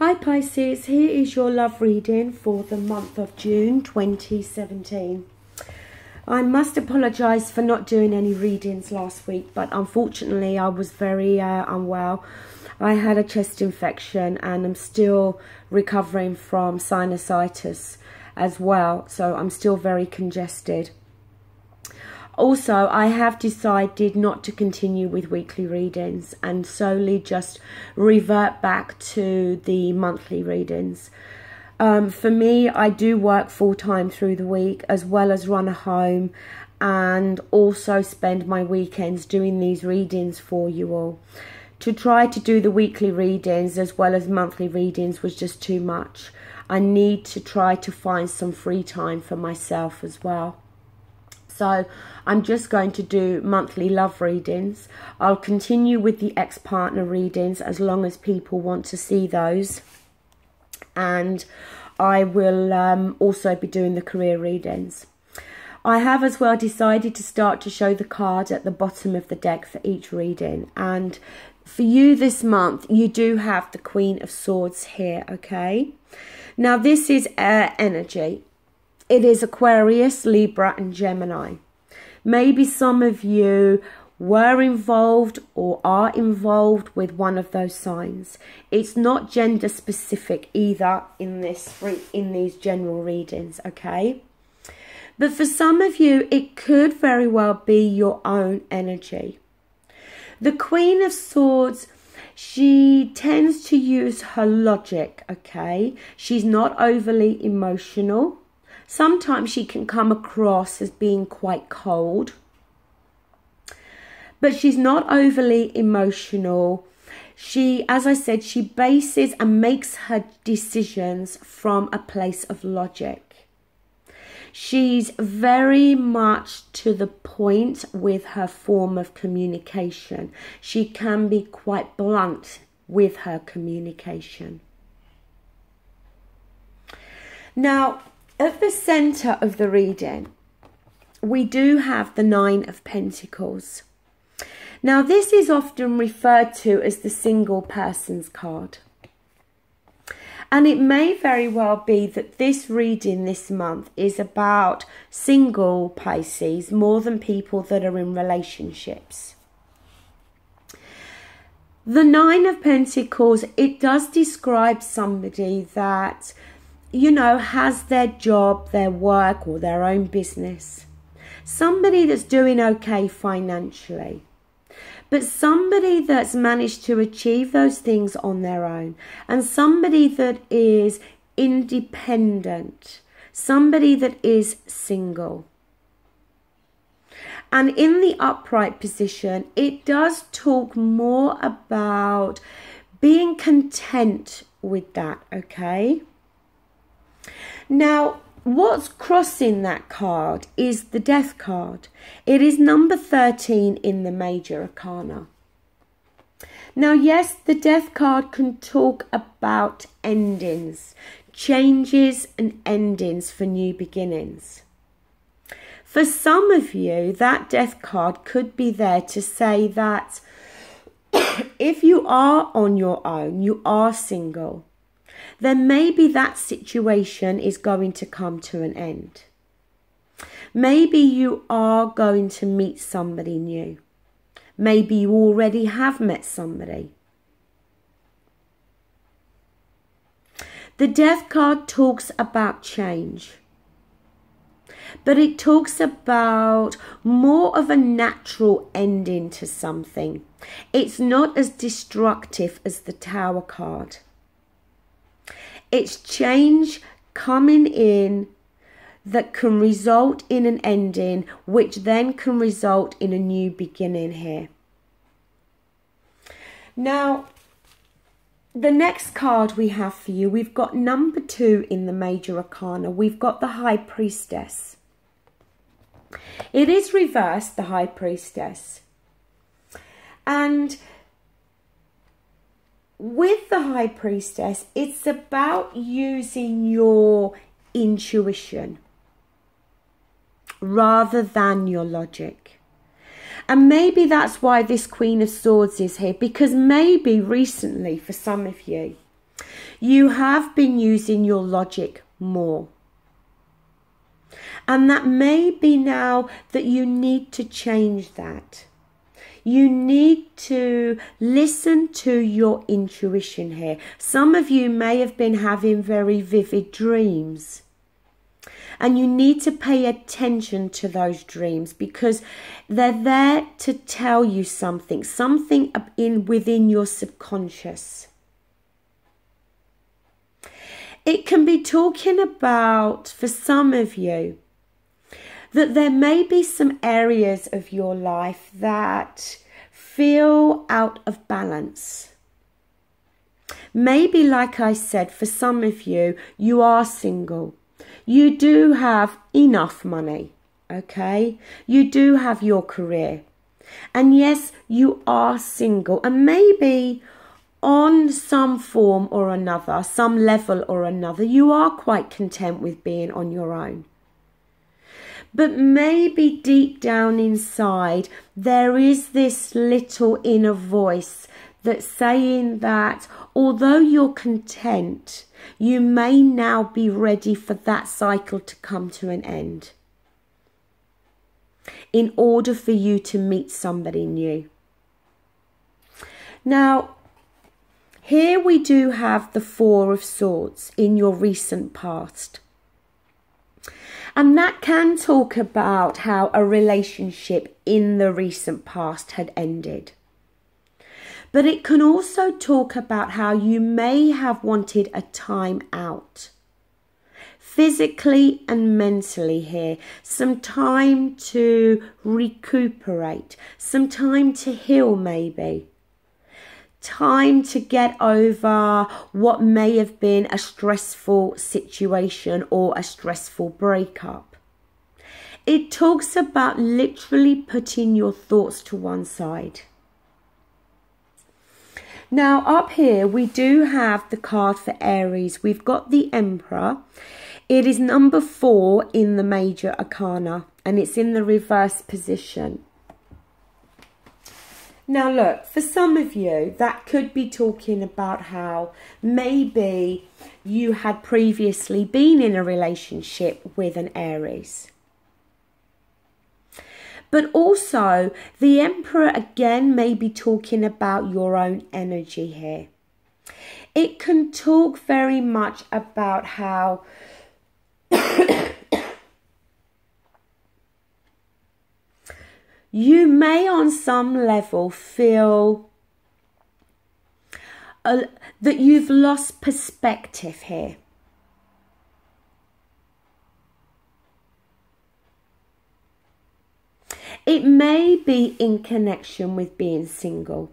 Hi Pisces, here is your love reading for the month of June 2017. I must apologise for not doing any readings last week, but unfortunately I was very unwell. I had a chest infection and I'm still recovering from sinusitis as well, so I'm still very congested. Also, I have decided not to continue with weekly readings and solely just revert back to the monthly readings. For me, I do work full-time through the week as well as run a home and also spend my weekends doing these readings for you all. To try to do the weekly readings as well as monthly readings was just too much. I need to try to find some free time for myself as well. So I'm just going to do monthly love readings. I'll continue with the ex-partner readings as long as people want to see those. And I will also be doing the career readings. I have as well decided to start to show the card at the bottom of the deck for each reading. And for you this month, you do have the Queen of Swords here, okay? Now this is air energy. It is Aquarius, Libra and Gemini. Maybe some of you were involved or are involved with one of those signs. It's not gender specific either in these general readings, okay? But for some of you, it could very well be your own energy. The Queen of Swords, she tends to use her logic, okay? She's not overly emotional. Sometimes she can come across as being quite cold, but she's not overly emotional. She, as I said, she bases and makes her decisions from a place of logic. She's very much to the point with her form of communication. She can be quite blunt with her communication. Now, at the centre of the reading, we do have the Nine of Pentacles. Now, this is often referred to as the single person's card. And it may very well be that this reading this month is about single Pisces more than people that are in relationships. The Nine of Pentacles, it does describe somebody that, you know, has their job, their work or their own business. Somebody that's doing okay financially. But somebody that's managed to achieve those things on their own. And somebody that is independent. Somebody that is single. And in the upright position, it does talk more about being content with that, okay? Now, what's crossing that card is the Death card. It is number 13 in the Major Arcana. Now, yes, the Death card can talk about endings, changes and endings for new beginnings. For some of you, that Death card could be there to say that if you are on your own, you are single, then maybe that situation is going to come to an end. Maybe you are going to meet somebody new. Maybe you already have met somebody. The Death card talks about change. But it talks about more of a natural ending to something. It's not as destructive as the Tower card. It's change coming in that can result in an ending, which then can result in a new beginning here. Now, the next card we have for you, we've got number 2 in the Major Arcana. We've got the High Priestess. It is reversed, the High Priestess. And with the High Priestess, it's about using your intuition rather than your logic. And maybe that's why this Queen of Swords is here, because maybe recently for some of you, You have been using your logic more. And that may be now that you need to change that. You need to listen to your intuition here. Some of you may have been having very vivid dreams. And you need to pay attention to those dreams because they're there to tell you something within your subconscious. It can be talking about, for some of you, that there may be some areas of your life that feel out of balance. Maybe, like I said, for some of you, you are single. You do have enough money, okay? You do have your career. And yes, you are single. And maybe on some form or another, some level or another, you are quite content with being on your own. But maybe deep down inside, there is this little inner voice that's saying that although you're content, you may now be ready for that cycle to come to an end in order for you to meet somebody new. Now, here we do have the Four of Swords in your recent past. And that can talk about how a relationship in the recent past had ended. But it can also talk about how you may have wanted a time out. Physically and mentally here. Some time to recuperate. Some time to heal maybe. Time to get over what may have been a stressful situation or a stressful breakup. It talks about literally putting your thoughts to one side. Now up here we do have the card for Aries. We've got the Emperor. It is number 4 in the major arcana and it's in the reverse position. Now look, for some of you that could be talking about how maybe you had previously been in a relationship with an Aries. But also, the Emperor again may be talking about your own energy here. It can talk very much about how you may on some level feel that you've lost perspective here. It may be in connection with being single,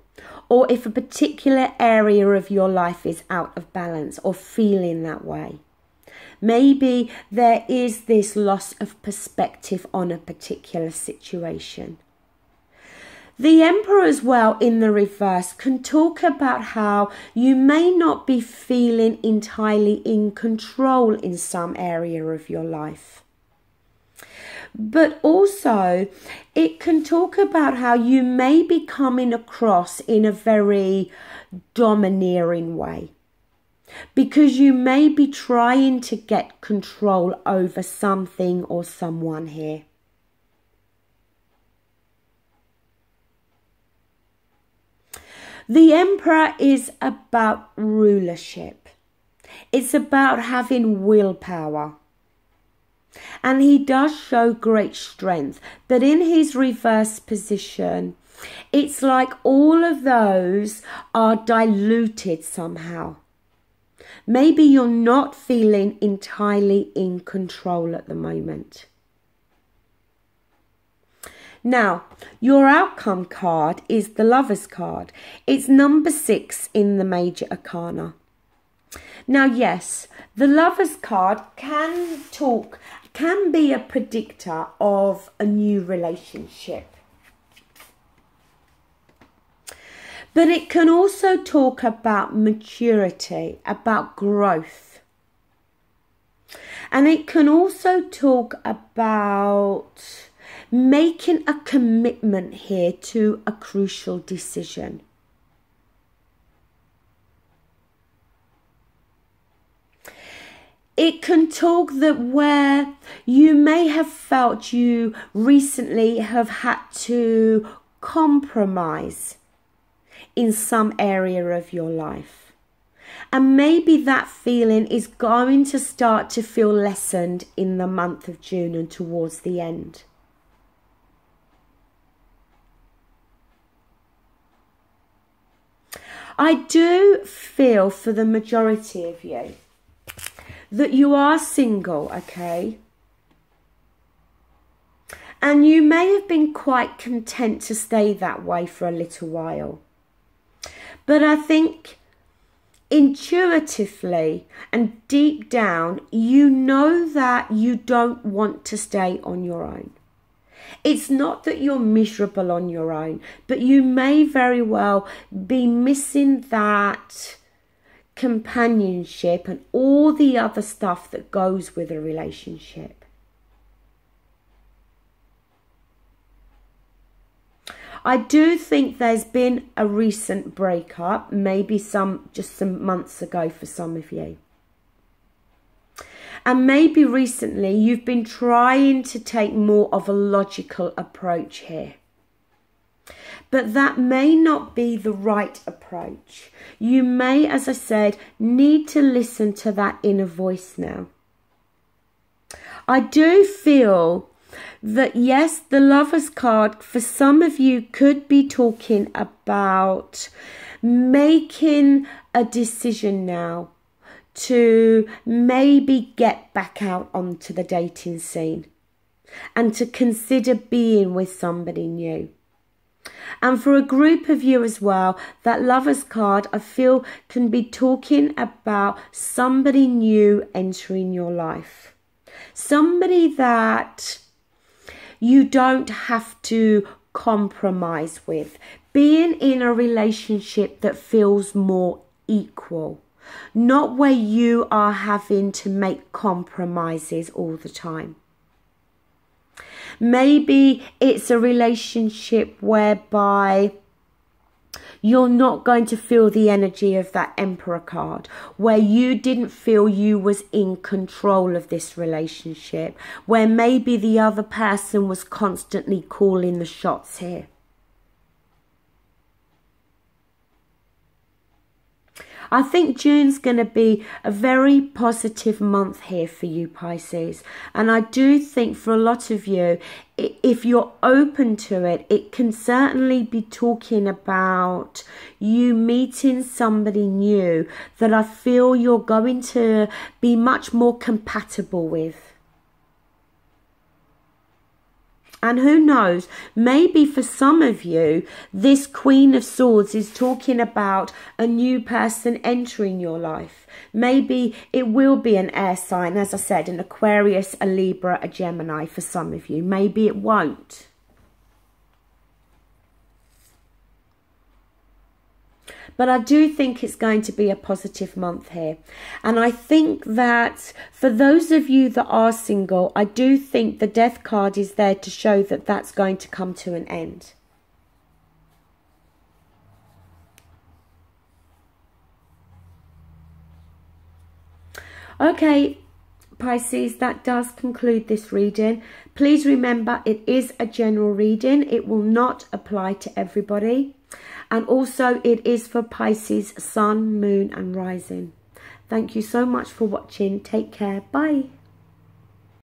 or if a particular area of your life is out of balance or feeling that way. Maybe there is this loss of perspective on a particular situation. The Emperor as well in the reverse can talk about how you may not be feeling entirely in control in some area of your life. But also, it can talk about how you may be coming across in a very domineering way. Because you may be trying to get control over something or someone here. The Emperor is about rulership. It's about having willpower. And he does show great strength. But in his reverse position, it's like all of those are diluted somehow. Maybe you're not feeling entirely in control at the moment. Now, your outcome card is the Lover's card. It's number 6 in the major arcana. Now, yes, the Lover's card can be a predictor of a new relationship. But it can also talk about maturity, about growth. And it can also talk about making a commitment here to a crucial decision. It can talk that where you may have felt you recently have had to compromise in some area of your life. And maybe that feeling is going to start to feel lessened in the month of June and towards the end. I do feel for the majority of you that you are single, okay? And you may have been quite content to stay that way for a little while. But I think intuitively and deep down, you know that you don't want to stay on your own. It's not that you're miserable on your own, but you may very well be missing that companionship and all the other stuff that goes with a relationship. I do think there's been a recent breakup, maybe just some months ago for some of you. And maybe recently you've been trying to take more of a logical approach here. But that may not be the right approach. You may, as I said, need to listen to that inner voice now. I do feel that, yes, the Lover's card for some of you could be talking about making a decision now to maybe get back out onto the dating scene and to consider being with somebody new. And for a group of you as well, that Lover's card, I feel, can be talking about somebody new entering your life. Somebody that you don't have to compromise with. Being in a relationship that feels more equal. Not where you are having to make compromises all the time. Maybe it's a relationship whereby you're not going to feel the energy of that Emperor card, where you didn't feel you was in control of this relationship, where maybe the other person was constantly calling the shots here. I think June's going to be a very positive month here for you, Pisces. And I do think for a lot of you, if you're open to it, it can certainly be talking about you meeting somebody new that I feel you're going to be much more compatible with. And who knows, maybe for some of you, this Queen of Swords is talking about a new person entering your life. Maybe it will be an air sign, as I said, an Aquarius, a Libra, a Gemini for some of you. Maybe it won't. But I do think it's going to be a positive month here. And I think that for those of you that are single, I do think the Death card is there to show that that's going to come to an end. Okay, Pisces, that does conclude this reading. Please remember, it is a general reading. It will not apply to everybody. And also it is for Pisces, Sun, Moon and Rising. Thank you so much for watching. Take care. Bye.